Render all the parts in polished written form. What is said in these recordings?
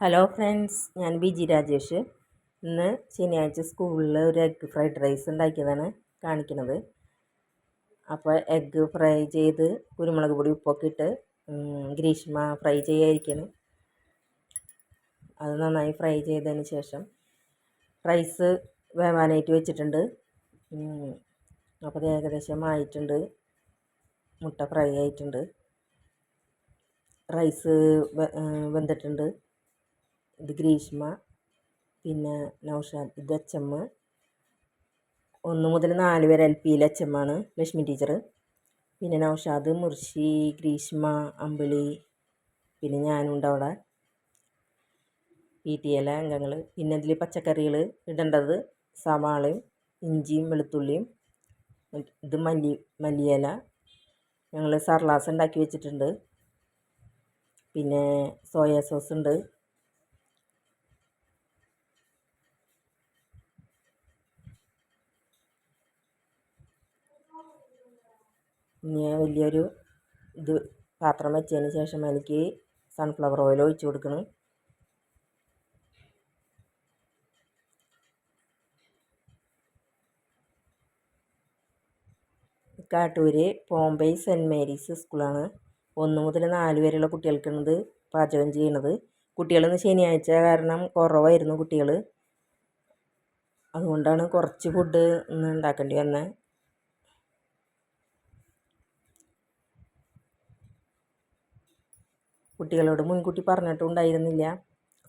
Hello friends, ഞാൻ ബിജി രാജേഷ്. ഇന്ന് ശനിയാഴ്ച സ്കൂളിൽ ഒരു എഗ്ഗ് ഫ്രൈഡ് റൈസ് ഉണ്ടാക്കിയതാണ് കാണിക്കുന്നത്. അപ്പോൾ എഗ്ഗ് ഫ്രൈ ചെയ്ത് കുരുമുളക് പൊടി ഉപ്പൊക്കെ ഇട്ട് ഗ്രീഷ്മ ഫ്രൈ ചെയ്യാതിരിക്കണം. അത് നന്നായി ഫ്രൈ ചെയ്തതിന് ശേഷം റൈസ് വേവാനായിട്ട് വെച്ചിട്ടുണ്ട്. അപ്പോൾ അത് ഏകദേശം ആയിട്ടുണ്ട്. മുട്ട ഫ്രൈ ആയിട്ടുണ്ട്, റൈസ് വെന്തിട്ടുണ്ട്. ഇത് ഗ്രീഷ്മ, പിന്നെ നൗഷാദ്, ഇത് HM 1 മുതൽ 4 വരെ LPയിൽ HM ആണ് ലക്ഷ്മി ടീച്ചർ. പിന്നെ നൗഷാദ്, മുർഷി, ഗ്രീഷ്മ, അമ്പിളി, പിന്നെ ഞാനുണ്ട് അവിടെ, PTA അംഗങ്ങൾ. പിന്നെ ഇതിൽ പച്ചക്കറികൾ ഇടേണ്ടത് സവാളയും ഇഞ്ചിയും വെളുത്തുള്ളിയും. ഇത് മല്ലിയില ഞങ്ങൾ സർലാസ് ഉണ്ടാക്കി വെച്ചിട്ടുണ്ട്. പിന്നെ സോയാ സോസ് ഉണ്ട്. ഇനി വലിയൊരു പാത്രം വെച്ചതിന് ശേഷം അതിലേക്ക് സൺഫ്ലവർ ഓയിൽ ഒഴിച്ച് കൊടുക്കണം. കാട്ടൂര് ബോംബെ സെൻറ്റ് മേരീസ് സ്കൂളാണ്. 1 മുതൽ 4 വരെയുള്ള കുട്ടികൾക്കാണിത് പാചകം ചെയ്യണത്. കുട്ടികളിന്ന് ശനിയാഴ്ച കാരണം കുറവായിരുന്നു കുട്ടികൾ, അതുകൊണ്ടാണ് കുറച്ച് ഫുഡ് ഇന്ന് ഉണ്ടാക്കേണ്ടി വന്നത്. കുട്ടികളോട് മുൻകൂട്ടി പറഞ്ഞിട്ടുണ്ടായിരുന്നില്ല,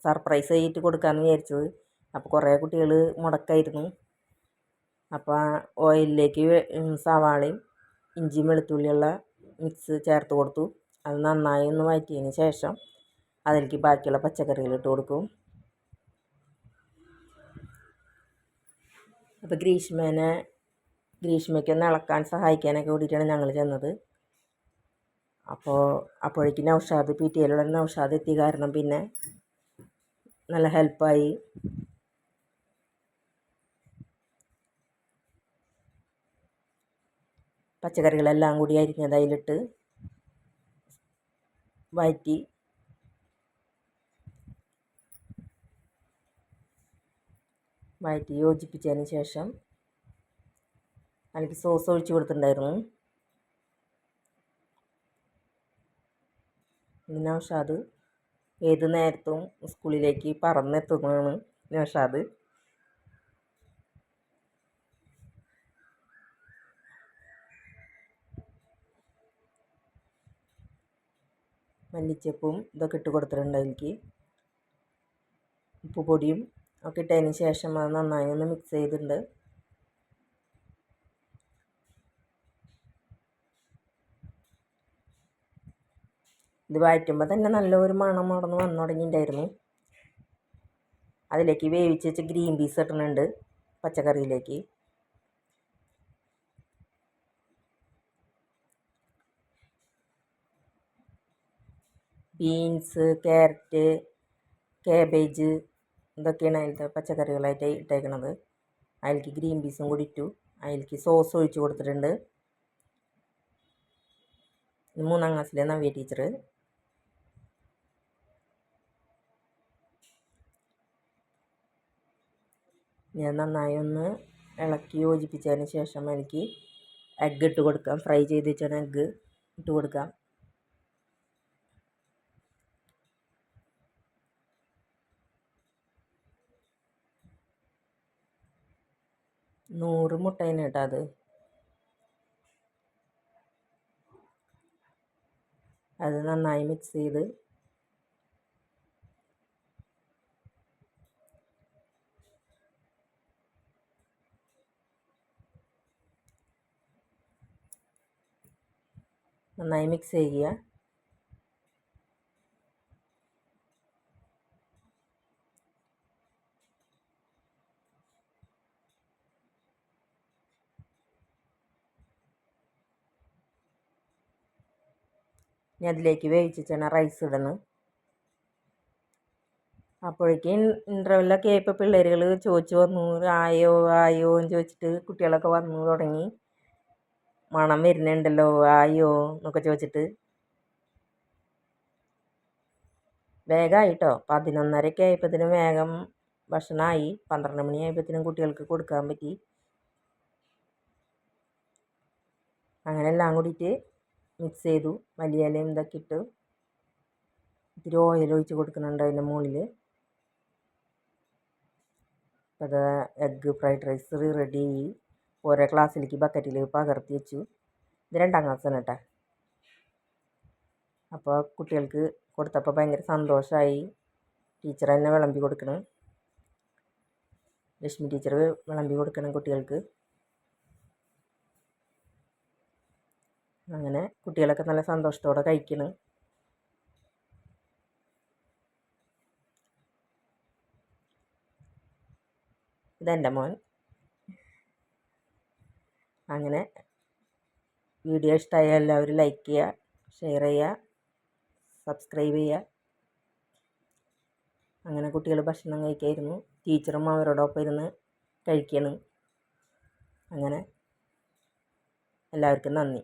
സർപ്രൈസ് ആയിട്ട് കൊടുക്കാമെന്ന് വിചാരിച്ചത്. അപ്പോൾ കുറേ കുട്ടികൾ മുടക്കായിരുന്നു. അപ്പോൾ ഓയിലിലേക്ക് സവാളയും ഇഞ്ചിയും വെളുത്തുള്ളിയുള്ള മിക്സ് ചേർത്ത് കൊടുത്തു. അത് നന്നായി ഒന്ന് വഴറ്റിയതിന് ശേഷം അതിലേക്ക് ബാക്കിയുള്ള പച്ചക്കറികൾ ഇട്ട് കൊടുക്കും. അപ്പോൾ ഗ്രീഷ്മയ്ക്കൊന്ന് ഇളക്കാൻ സഹായിക്കാനൊക്കെ കൂടിയിട്ടാണ് ഞങ്ങൾ ചെന്നത്. അപ്പോഴേക്കും നൗഷാദ്, PTAയിലുള്ള നൗഷാദ് എത്തിയ കാരണം പിന്നെ നല്ല ഹെൽപ്പായി. പച്ചക്കറികളെല്ലാം കൂടി അരിഞ്ഞത് അതിലിട്ട് വഴറ്റി യോജിപ്പിച്ചതിന് ശേഷം അതിലേക്ക് സോസ് ഒഴിച്ച് കൊടുത്തിട്ടുണ്ടായിരുന്നു. നൗഷാദ് ഏത് നേരത്തും സ്കൂളിലേക്ക് പറന്നെത്തുന്നതാണ് നൗഷാദ്. മല്ലിച്ചപ്പും ഇതൊക്കെ ഇട്ട് കൊടുത്തിട്ടുണ്ട്. അതിലേക്ക് ഉപ്പുപൊടിയും ഒക്കെ ഇട്ടതിന് ശേഷം അത് നന്നായി ഒന്ന് മിക്സ് ചെയ്തിട്ടുണ്ട്. ഇത് വഴറ്റുമ്പോൾ തന്നെ നല്ലൊരു മണം അവിടെ വന്നു തുടങ്ങിയിട്ടുണ്ടായിരുന്നു. അതിലേക്ക് വേവിച്ച് വെച്ച് ഗ്രീൻ പീസ് ഇടുന്നുണ്ട് പച്ചക്കറിയിലേക്ക്. ബീൻസ്, ക്യാരറ്റ്, കാബേജ് ഇതൊക്കെയാണ് അതിലത്തെ പച്ചക്കറികളായിട്ട് ഇട്ടേക്കുന്നത്. അതിലേക്ക് ഗ്രീൻ പീസും കൂടി ഇട്ടു. അതിലേക്ക് സോസ് ഒഴിച്ച് കൊടുത്തിട്ടുണ്ട്. 3ാം ക്ലാസ്സിലെ നവ്യ ടീച്ചർ. ഞാൻ നന്നായി ഒന്ന് ഇളക്കി യോജിപ്പിച്ചതിന് ശേഷം എനിക്ക് എഗ്ഗ് ഇട്ട് കൊടുക്കാം. ഫ്രൈ ചെയ്ത് വെച്ചാൽ എഗ്ഗ് ഇട്ട് കൊടുക്കാം. നൂറ് മുട്ടയാണ് കേട്ടോ അത് നന്നായി മിക്സ് ചെയ്ത് നന്നായി മിക്സ് ചെയ്യുക. ഇനി അതിലേക്ക് വേവിച്ചാണ് റൈസ് ഇടുന്നത്. അപ്പോഴേക്കും ഇൻ്റർവെല്ലൊക്കെ ആയപ്പോൾ പിള്ളേരുകൾ ചോദിച്ചു വന്നു, ആയോ ആയോ എന്ന് ചോദിച്ചിട്ട് കുട്ടികളൊക്കെ വന്നു തുടങ്ങി. മണം വരുന്നുണ്ടല്ലോ, ആയോ എന്നൊക്കെ ചോദിച്ചിട്ട്. വേഗമായിട്ടോ 11:30 ആയപ്പോഴത്തേനും വേഗം ഭക്ഷണമായി. 12 മണി ആയപ്പോഴത്തേനും കുട്ടികൾക്ക് കൊടുക്കാൻ പറ്റി. അങ്ങനെ എല്ലാം കൂടിയിട്ട് മിക്സ് ചെയ്തു. മല്ലിയിലയും ഇതൊക്കെ ഇട്ട് ഇത്തിരി ഓയിൽ ഒഴിച്ച് കൊടുക്കുന്നുണ്ട് അതിൻ്റെ മുകളിൽ. അത് എഗ്ഗ് ഫ്രൈഡ് റൈസ് റെഡി. ഓരോ ക്ലാസ്സിലേക്ക് ബക്കറ്റിൽ പകർത്തി വെച്ചു. ഇത് 2ാം ക്ലാസ്സാണ് കേട്ടോ. അപ്പോൾ കുട്ടികൾക്ക് കൊടുത്തപ്പോൾ ഭയങ്കര സന്തോഷമായി. ടീച്ചർ തന്നെ വിളമ്പി കൊടുക്കണം. ലക്ഷ്മി ടീച്ചർ വിളമ്പി കൊടുക്കണം കുട്ടികൾക്ക്. അങ്ങനെ കുട്ടികളൊക്കെ നല്ല സന്തോഷത്തോടെ കഴിക്കണം. ഇതെൻ്റെ മോൻ. അങ്ങനെ വീഡിയോ ഇഷ്ടമായ എല്ലാവരും ലൈക്ക് ചെയ്യുക, ഷെയർ ചെയ്യുക, സബ്സ്ക്രൈബ് ചെയ്യുക. അങ്ങനെ കുട്ടികൾ ഭക്ഷണം കഴിക്കായിരുന്നു. ടീച്ചറും അവരോടൊപ്പം ഇരുന്ന് കഴിക്കണം. അങ്ങനെ എല്ലാവർക്കും നന്ദി.